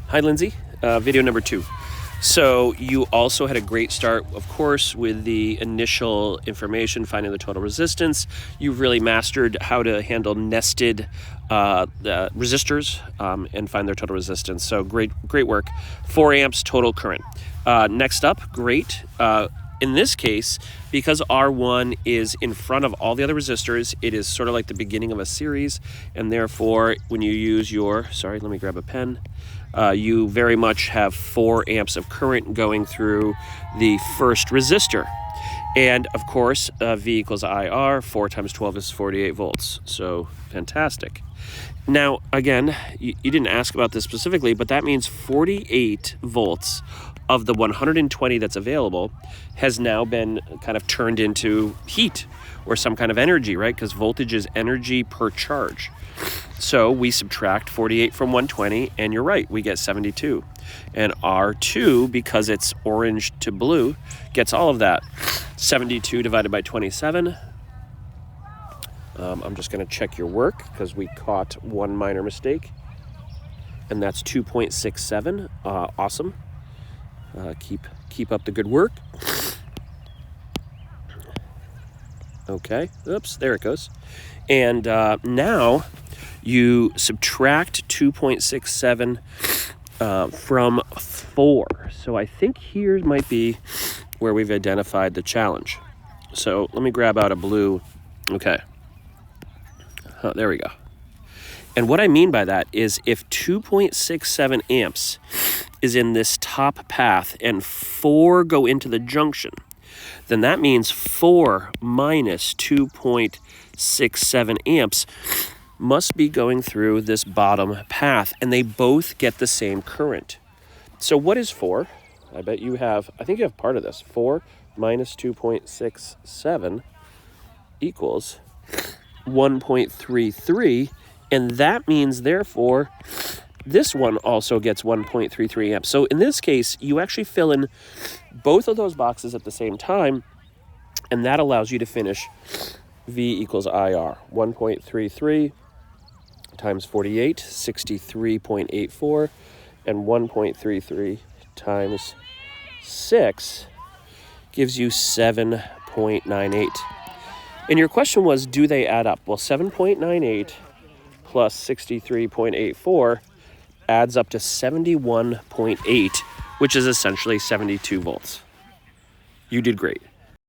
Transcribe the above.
Hi, Lindsay. Video number 2. So you also had a great start, of course, with the initial information, finding the total resistance. You've really mastered how to handle nested resistors and find their total resistance. So great work. 4 amps total current. Next up, great. In this case, because R1 is in front of all the other resistors, it is sort of like the beginning of a series, and therefore when you use your, let me grab a pen, you very much have 4 amps of current going through the first resistor. And of course, V equals IR, 4 times 12 is 48 volts. So fantastic. Now, again, you didn't ask about this specifically, but that means 48 volts of the 120 that's available has now been kind of turned into heat or some kind of energy, right? Because voltage is energy per charge. So we subtract 48 from 120, and you're right, we get 72. And R2, because it's orange to blue, gets all of that. 72 divided by 27. I'm just going to check your work because we caught one minor mistake. And that's 2.67. Awesome. Keep up the good work. Okay. Oops, there it goes. And now you subtract 2.67 from 4. So I think here might be where we've identified the challenge. So let me grab out a blue. Okay. Oh, there we go. And what I mean by that is if 2.67 amps is in this top path and 4 go into the junction, then that means 4 minus 2.67 amps must be going through this bottom path, and they both get the same current. So what is 4? I think you have part of this. 4 minus 2.67 equals 1.33, and that means, therefore, this one also gets 1.33 amps. So in this case, you actually fill in both of those boxes at the same time, and that allows you to finish V equals IR. 1.33 times 48, 63.84, and 1.33 times 6 gives you 7.98. And your question was, do they add up? Well, 7.98 plus 63.84 adds up to 71.8, which is essentially 72 volts. You did great.